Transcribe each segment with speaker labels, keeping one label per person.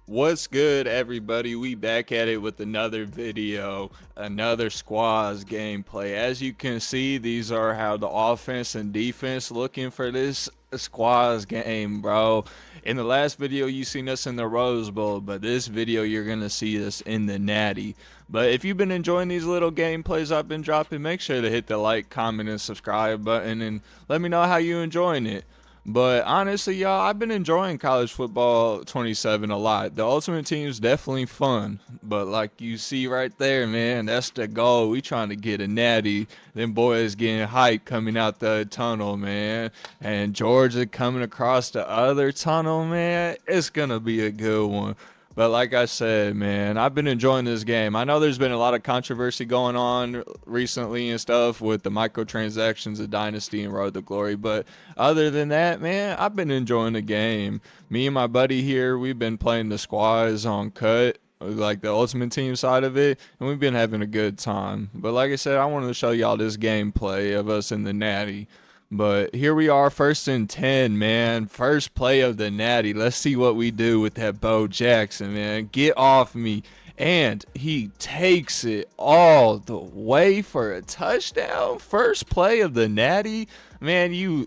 Speaker 1: What's good, everybody? We back at it with another video, another squads gameplay. As you can see, these are how the offense and defense looking for this squads game, bro. In the last video, you seen us in the Rose Bowl, but this video, you're gonna see us in the Natty. But if you've been enjoying these little gameplays I've been dropping, make sure to hit the like, comment, and subscribe button, and let me know how you enjoying it. But honestly, y'all, I've been enjoying college football 27 a lot. The ultimate team is definitely fun. But like you see right there, man, that's the goal. We trying to get a natty. Them boys getting hype coming out the tunnel, man. And Georgia coming across the other tunnel, man. It's going to be a good one. But like I said, man, I've been enjoying this game. I know there's been a lot of controversy going on recently and stuff with the microtransactions of Dynasty and Road to Glory. But other than that, man, I've been enjoying the game. Me and my buddy here, we've been playing the squads on cut, like the ultimate team side of it, and we've been having a good time. But like I said, I wanted to show y'all this gameplay of us in the Natty. But here we are, 1st and 10, man. First play of the Natty. Let's see what we do with that Bo Jackson, man. Get off me. And he takes it all the way for a touchdown. First play of the Natty. Man, you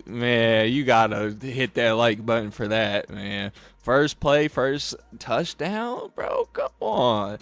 Speaker 1: gotta hit that like button for that, man. First play, first touchdown, bro. Come on.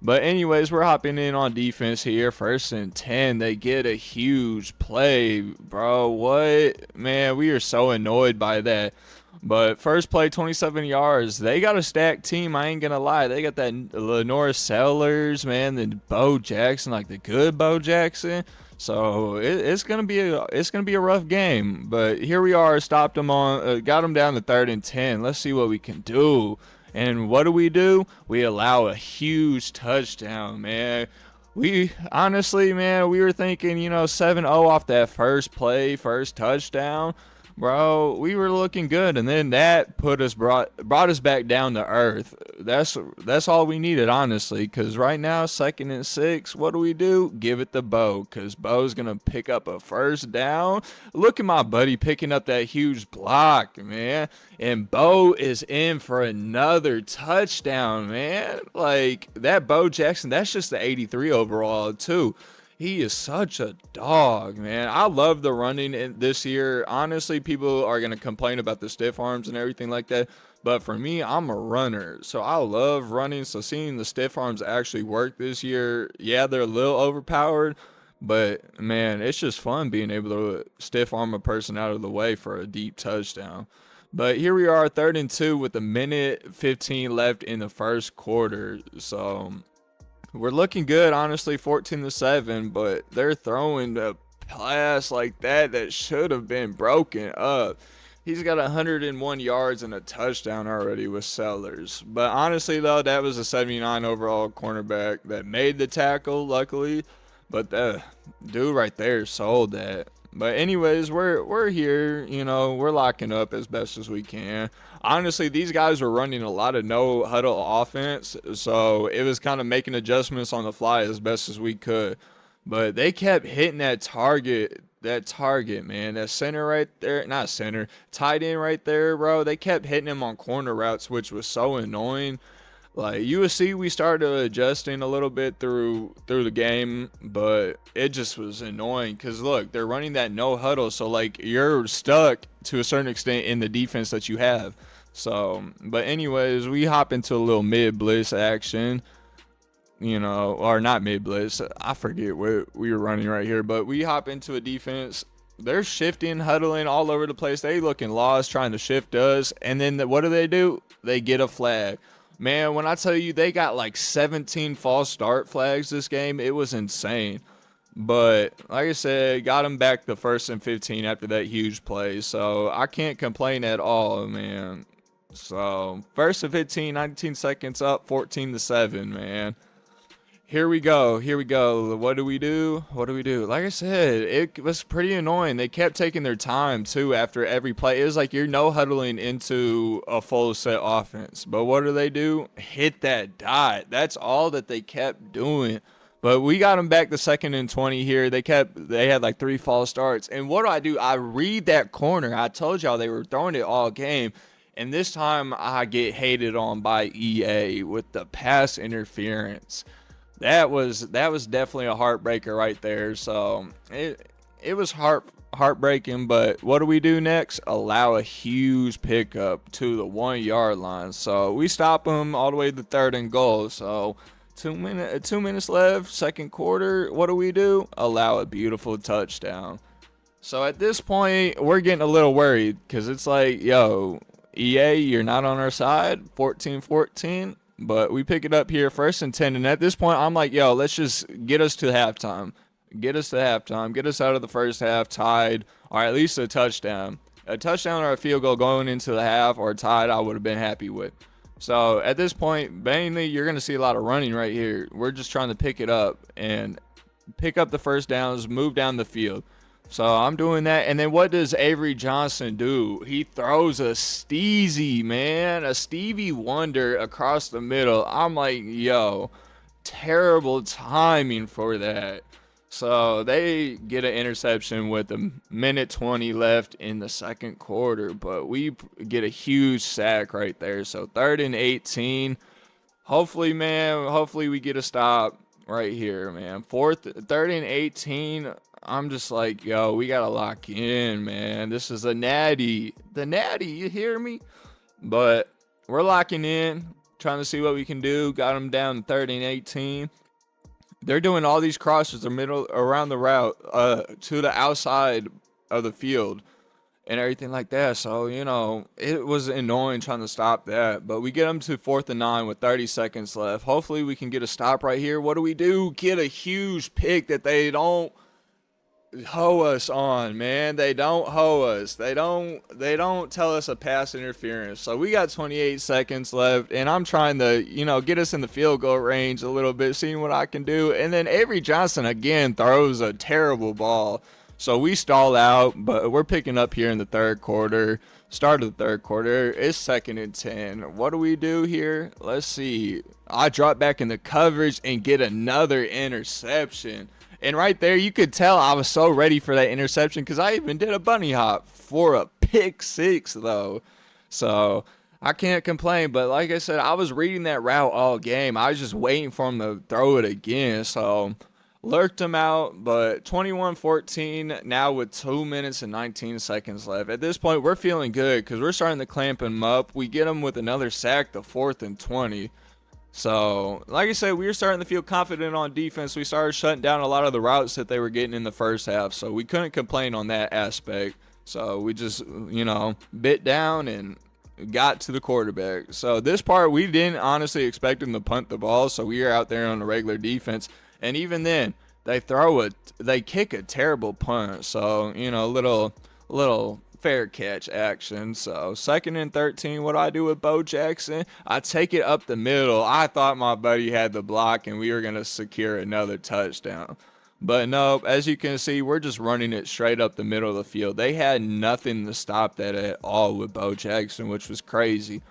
Speaker 1: But anyways, we're hopping in on defense here. 1st and 10. They get a huge play, bro. What? Man, we are so annoyed by that. But first play, 27 yards. They got a stacked team. I ain't gonna lie. They got that Lenore Sellers, man, the Bo Jackson, like the good Bo Jackson. So it's gonna be a rough game. But here we are. Stopped them on. Got them down to 3rd and 10. Let's see what we can do. And what do? We allow a huge touchdown, man. We honestly, man, we were thinking, 7-0 off that first play, first touchdown. Bro, we were looking good, and then that brought us back down to earth. That's all we needed, honestly, because right now, 2nd and 6, what do? Give it to Bo, because Bo's going to pick up a first down. Look at my buddy picking up that huge block, man, and Bo is in for another touchdown, man. Like, that Bo Jackson, that's just the 83 overall, too. He is such a dog, man. I love the running in this year. Honestly, people are going to complain about the stiff arms and everything like that. But for me, I'm a runner. So I love running. So seeing the stiff arms actually work this year, yeah, they're a little overpowered. But, man, it's just fun being able to stiff arm a person out of the way for a deep touchdown. But here we are, 3rd and 2 with a minute 15 left in the first quarter. So we're looking good, honestly, 14-7, but they're throwing a pass like that should have been broken up. He's got 101 yards and a touchdown already with Sellers. But honestly, though, that was a 79 overall cornerback that made the tackle, luckily. But the dude right there sold that. But anyways, we're here, we're locking up as best as we can. Honestly, these guys were running a lot of no huddle offense, so it was kind of making adjustments on the fly as best as we could. But they kept hitting that target, man. That center right there, not center, tight end right there, bro. They kept hitting him on corner routes, which was so annoying. Like USC, we started adjusting a little bit through the game, but it just was annoying because look, they're running that no huddle, so like you're stuck to a certain extent in the defense that you have. So, but anyways, we hop into a little mid blitz action, or not mid blitz. I forget what we were running right here, but we hop into a defense. They're shifting, huddling all over the place. They looking lost, trying to shift us, and then what do? They get a flag. Man, when I tell you they got like 17 false start flags this game, it was insane. But like I said, got them back to 1st and 15 after that huge play. So I can't complain at all, man. So 1st and 15, 19 seconds up, 14-7, man. Here we go. What do? Like I said, it was pretty annoying. They kept taking their time, too, after every play. It was like you're no huddling into a full set offense. But what do? Hit that dot. That's all that they kept doing. But we got them back to 2nd and 20 here. They had like 3 false starts. And what do? I read that corner. I told y'all they were throwing it all game. And this time I get hated on by EA with the pass interference. That was definitely a heartbreaker right there. So it was heartbreaking. But what do we do next? Allow a huge pickup to the 1 yard line. So we stop them all the way to 3rd and goal. So 2 minutes left, second quarter. What do? Allow a beautiful touchdown. So at this point, we're getting a little worried because it's like, yo, EA, you're not on our side, 14-14. But we pick it up here, 1st and 10. And at this point, I'm like, yo, let's just get us to halftime. Get us to halftime. Get us out of the first half tied, or at least a touchdown. A touchdown or a field goal going into the half or tied, I would have been happy with. So at this point, mainly, you're going to see a lot of running right here. We're just trying to pick it up and pick up the first downs, move down the field. So I'm doing that. And then what does Avery Johnson do? He throws a Steezy, man. A Stevie Wonder across the middle. I'm like, yo, terrible timing for that. So they get an interception with a minute 20 left in the second quarter. But we get a huge sack right there. So 3rd and 18. Hopefully, man, we get a stop right here, man. 3rd and 18. I'm just like, yo, we gotta lock in, man. This is the natty, you hear me? But we're locking in, trying to see what we can do. Got them down to 3rd and 18. They're doing all these crosses around the route to the outside of the field and everything like that. So, it was annoying trying to stop that. But we get them to 4th and 9 with 30 seconds left. Hopefully we can get a stop right here. What do? Get a huge pick that they don't hoe us on, man. They don't hoe us. They don't tell us a pass interference. So we got 28 seconds left, and I'm trying to, get us in the field goal range a little bit, seeing what I can do. And then Avery Johnson again throws a terrible ball. So we stall out, but we're picking up here in the third quarter. Start of the third quarter. It's 2nd and 10. What do we do here? Let's see. I drop back in the coverage and get another interception. And right there, you could tell I was so ready for that interception because I even did a bunny hop for a pick six, though. So I can't complain. But like I said, I was reading that route all game. I was just waiting for him to throw it again. So lurked him out. But 21-14 now with 2 minutes and 19 seconds left. At this point, we're feeling good because we're starting to clamp him up. We get him with another sack, the 4th and 20. So, like I said, we were starting to feel confident on defense. We started shutting down a lot of the routes that they were getting in the first half. So, we couldn't complain on that aspect. So, we just, bit down and got to the quarterback. So, this part, we didn't honestly expect him to punt the ball. So, we were out there on the regular defense. And even then, they kick a terrible punt. So, little fair catch action. So 2nd and 13. What do I do with Bo Jackson? I take it up the middle. I thought my buddy had the block and we were going to secure another touchdown. But nope, as you can see, we're just running it straight up the middle of the field. They had nothing to stop that at all with Bo Jackson, which was crazy.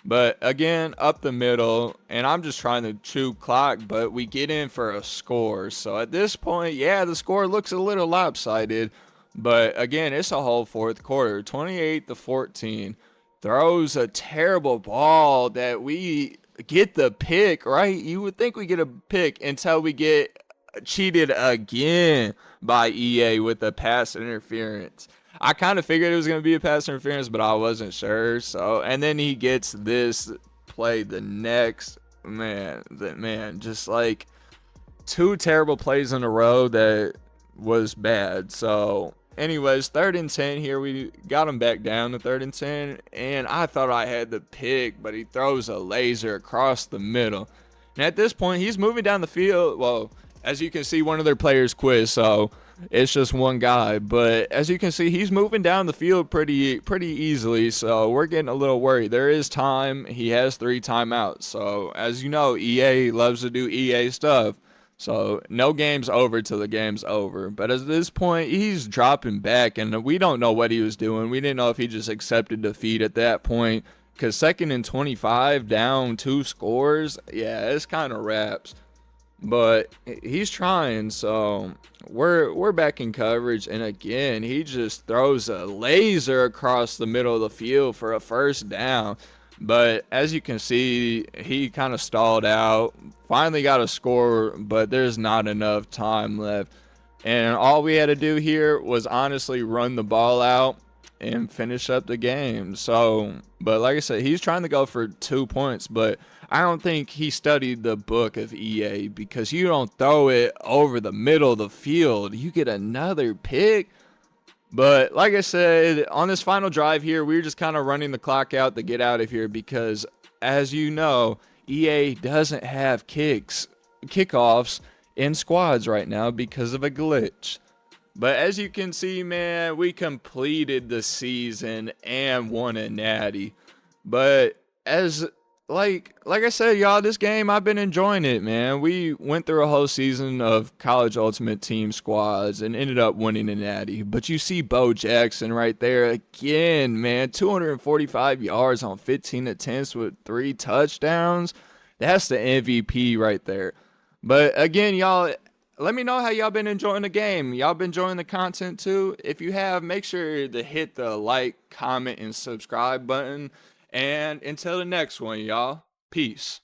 Speaker 1: But again, up the middle, and I'm just trying to chew clock, but we get in for a score. So at this point, yeah, the score looks a little lopsided. But again, it's a whole fourth quarter, 28-14. Throws a terrible ball that we get the pick, right? You would think we get a pick until we get cheated again by EA with the pass interference. I kind of figured it was going to be a pass interference, but I wasn't sure. So, and then he gets this play the next, just like two terrible plays in a row that was bad. So, anyways, 3rd and 10 here. We got him back down to 3rd and 10, and I thought I had the pick, but he throws a laser across the middle. And at this point, he's moving down the field. Well, as you can see, one of their players quit, so it's just one guy. But as you can see, he's moving down the field pretty easily, so we're getting a little worried. There is time. He has 3 timeouts. So, as you know, EA loves to do EA stuff. So, no game's over till the game's over. But at this point, he's dropping back, and we don't know what he was doing. We didn't know if he just accepted defeat at that point. Because 2nd and 25, down 2 scores, yeah, it's kind of wraps. but he's trying. So we're back in coverage, and again, he just throws a laser across the middle of the field for a first down. But as you can see, he kind of stalled out. Finally got a score, but there's not enough time left. And all we had to do here was honestly run the ball out and finish up the game. So, but like I said, he's trying to go for 2 points, but I don't think he studied the book of EA, because you don't throw it over the middle of the field. You get another pick. But like I said, on this final drive here, we were just kind of running the clock out to get out of here because, as you know, EA doesn't have kickoffs in squads right now because of a glitch. But as you can see, man, we completed the season and won a natty. But as like I said, y'all, this game I've been enjoying it, man. We went through a whole season of college ultimate team squads and ended up winning a natty. But you see Bo Jackson right there again, man, 245 yards on 15 attempts with 3 touchdowns. That's the MVP right there. But again, y'all, let me know how y'all been enjoying the game. Y'all been enjoying the content too? If you have, make sure to hit the like, comment, and subscribe button. And until the next one, y'all, peace.